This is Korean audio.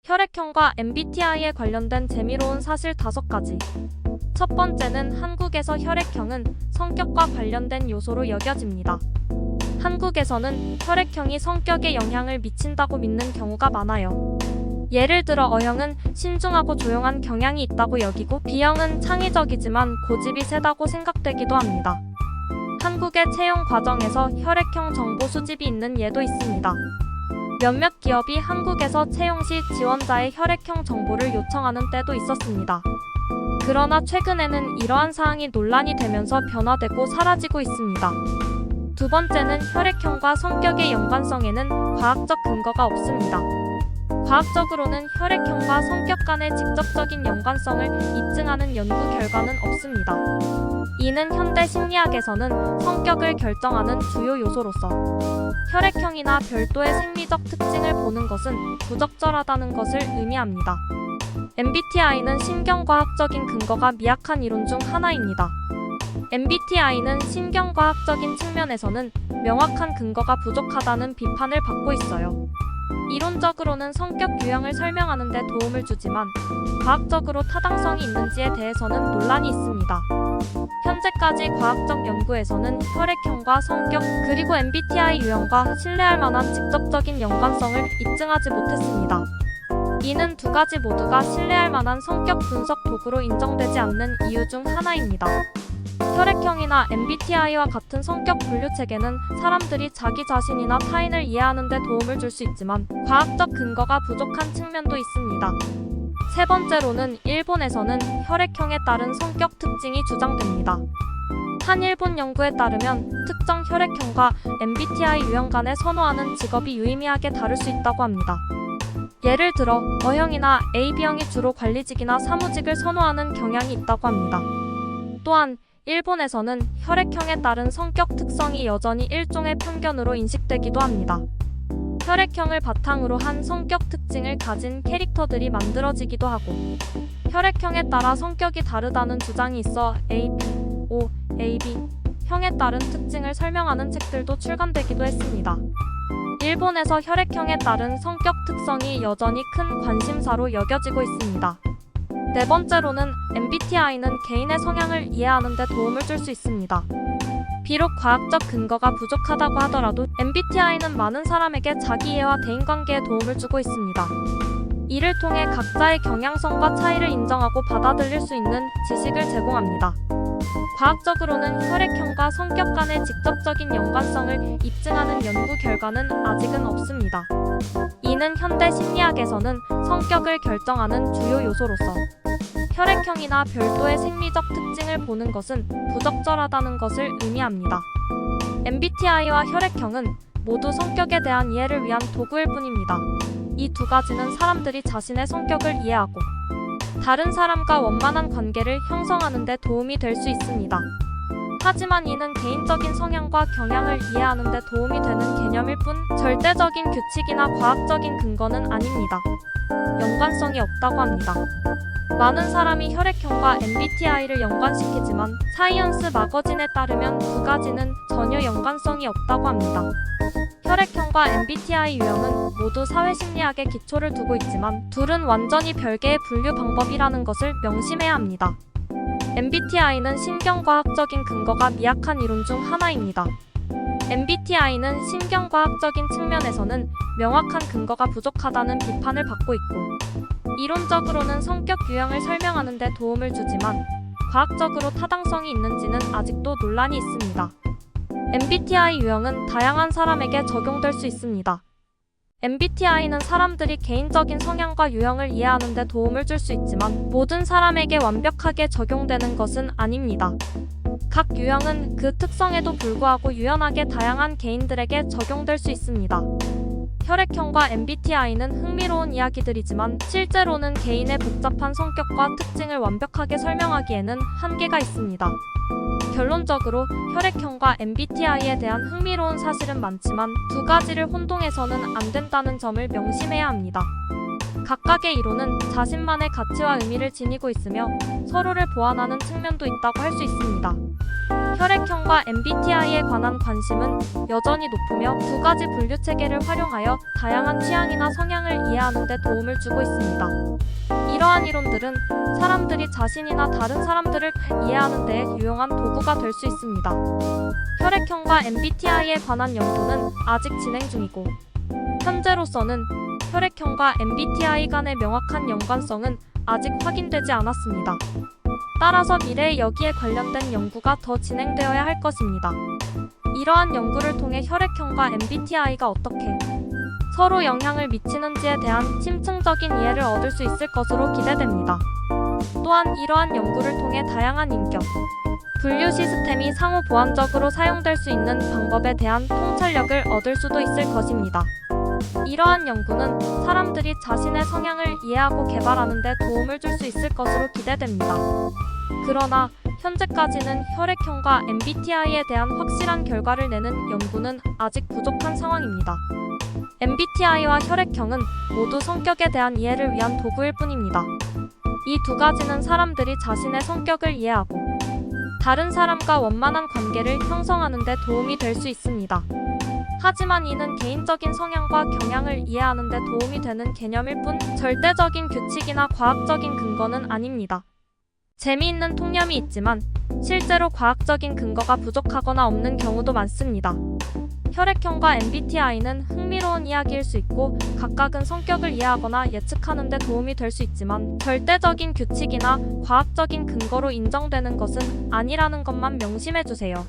혈액형과 MBTI에 관련된 재미로운 사실 5가지. 첫 번째는 한국에서 혈액형은 성격과 관련된 요소로 여겨집니다. 한국에서는 혈액형이 성격에 영향을 미친다고 믿는 경우가 많아요. 예를 들어 O형은 신중하고 조용한 경향이 있다고 여기고 B형은 창의적이지만 고집이 세다고 생각되기도 합니다. 한국의 채용 과정에서 혈액형 정보 수집이 있는 예도 있습니다. 몇몇 기업이 한국에서 채용 시 지원자의 혈액형 정보를 요청하는 때도 있었습니다. 그러나 최근에는 이러한 사항이 논란이 되면서 변화되고 사라지고 있습니다. 두 번째는 혈액형과 성격의 연관성에는 과학적 근거가 없습니다. 과학적으로는 혈액형과 성격 간의 직접적인 연관성을 입증하는 연구 결과는 없습니다. 이는 현대 심리학에서는 성격을 결정하는 주요 요소로서 혈액형이나 별도의 생리적 특징을 보는 것은 부적절하다는 것을 의미합니다. MBTI는 신경과학적인 근거가 미약한 이론 중 하나입니다. MBTI는 신경과학적인 측면에서는 명확한 근거가 부족하다는 비판을 받고 있어요. 이론적으로는 성격 유형을 설명하는 데 도움을 주지만 과학적으로 타당성이 있는지에 대해서는 논란이 있습니다. 현재까지 과학적 연구에서는 혈액형과 성격 그리고 MBTI 유형과 신뢰할 만한 직접적인 연관성을 입증하지 못했습니다. 이는 두 가지 모두가 신뢰할 만한 성격 분석 도구로 인정되지 않는 이유 중 하나입니다. 혈액형이나 MBTI와 같은 성격 분류 체계는 사람들이 자기 자신이나 타인을 이해하는 데 도움을 줄 수 있지만 과학적 근거가 부족한 측면도 있습니다. 세 번째로는 일본에서는 혈액형에 따른 성격 특징이 주장됩니다. 한 일본 연구에 따르면 특정 혈액형과 MBTI 유형 간의 선호하는 직업이 유의미하게 다를 수 있다고 합니다. 예를 들어 O형이나 AB형이 주로 관리직이나 사무직을 선호하는 경향이 있다고 합니다. 또한 일본에서는 혈액형에 따른 성격 특성이 여전히 일종의 편견으로 인식되기도 합니다. 혈액형을 바탕으로 한 성격 특징을 가진 캐릭터들이 만들어지기도 하고 혈액형에 따라 성격이 다르다는 주장이 있어 AB, O, AB 형에 따른 특징을 설명하는 책들도 출간되기도 했습니다. 일본에서 혈액형에 따른 성격 특성이 여전히 큰 관심사로 여겨지고 있습니다. 네 번째로는 MBTI는 개인의 성향을 이해하는 데 도움을 줄 수 있습니다. 비록 과학적 근거가 부족하다고 하더라도 MBTI는 많은 사람에게 자기 이해와 대인관계에 도움을 주고 있습니다. 이를 통해 각자의 경향성과 차이를 인정하고 받아들일 수 있는 지식을 제공합니다. 과학적으로는 혈액형과 성격 간의 직접적인 연관성을 입증하는 연구 결과는 아직은 없습니다. 이는 현대 심리학에서는 성격을 결정하는 주요 요소로서 혈액형이나 별도의 생리적 특징을 보는 것은 부적절하다는 것을 의미합니다. MBTI와 혈액형은 모두 성격에 대한 이해를 위한 도구일 뿐입니다. 이 두 가지는 사람들이 자신의 성격을 이해하고 다른 사람과 원만한 관계를 형성하는 데 도움이 될 수 있습니다. 하지만 이는 개인적인 성향과 경향을 이해하는 데 도움이 되는 개념일 뿐 절대적인 규칙이나 과학적인 근거는 아닙니다. 연관성이 없다고 합니다. 많은 사람이 혈액형과 MBTI를 연관시키지만 사이언스 마거진에 따르면 두 가지는 전혀 연관성이 없다고 합니다. 혈액형과 MBTI 유형은 모두 사회심리학에 기초를 두고 있지만 둘은 완전히 별개의 분류 방법이라는 것을 명심해야 합니다. MBTI는 신경과학적인 근거가 미약한 이론 중 하나입니다. MBTI는 신경과학적인 측면에서는 명확한 근거가 부족하다는 비판을 받고 있고 이론적으로는 성격 유형을 설명하는 데 도움을 주지만 과학적으로 타당성이 있는지는 아직도 논란이 있습니다. MBTI 유형은 다양한 사람에게 적용될 수 있습니다. MBTI는 사람들이 개인적인 성향과 유형을 이해하는 데 도움을 줄 수 있지만 모든 사람에게 완벽하게 적용되는 것은 아닙니다. 각 유형은 그 특성에도 불구하고 유연하게 다양한 개인들에게 적용될 수 있습니다. 혈액형과 MBTI는 흥미로운 이야기들이지만 실제로는 개인의 복잡한 성격과 특징을 완벽하게 설명하기에는 한계가 있습니다. 결론적으로 혈액형과 MBTI에 대한 흥미로운 사실은 많지만 두 가지를 혼동해서는 안 된다는 점을 명심해야 합니다. 각각의 이론은 자신만의 가치와 의미를 지니고 있으며 서로를 보완하는 측면도 있다고 할 수 있습니다. 혈액형과 MBTI에 관한 관심은 여전히 높으며 두 가지 분류 체계를 활용하여 다양한 취향이나 성향을 이해하는 데 도움을 주고 있습니다. 이러한 이론들은 사람들이 자신이나 다른 사람들을 이해하는 데 유용한 도구가 될 수 있습니다. 혈액형과 MBTI에 관한 연구는 아직 진행 중이고, 현재로서는 혈액형과 MBTI 간의 명확한 연관성은 아직 확인되지 않았습니다. 따라서 미래에 여기에 관련된 연구가 더 진행되어야 할 것입니다. 이러한 연구를 통해 혈액형과 MBTI가 어떻게 서로 영향을 미치는지에 대한 심층적인 이해를 얻을 수 있을 것으로 기대됩니다. 또한 이러한 연구를 통해 다양한 인격, 분류 시스템이 상호 보완적으로 사용될 수 있는 방법에 대한 통찰력을 얻을 수도 있을 것입니다. 이러한 연구는 사람들이 자신의 성향을 이해하고 개발하는 데 도움을 줄 수 있을 것으로 기대됩니다. 그러나 현재까지는 혈액형과 MBTI에 대한 확실한 결과를 내는 연구는 아직 부족한 상황입니다. MBTI와 혈액형은 모두 성격에 대한 이해를 위한 도구일 뿐입니다. 이 두 가지는 사람들이 자신의 성격을 이해하고 다른 사람과 원만한 관계를 형성하는 데 도움이 될 수 있습니다. 하지만 이는 개인적인 성향과 경향을 이해하는 데 도움이 되는 개념일 뿐 절대적인 규칙이나 과학적인 근거는 아닙니다. 재미있는 통념이 있지만 실제로 과학적인 근거가 부족하거나 없는 경우도 많습니다. 혈액형과 MBTI는 흥미로운 이야기일 수 있고 각각은 성격을 이해하거나 예측하는 데 도움이 될 수 있지만 절대적인 규칙이나 과학적인 근거로 인정되는 것은 아니라는 것만 명심해 주세요.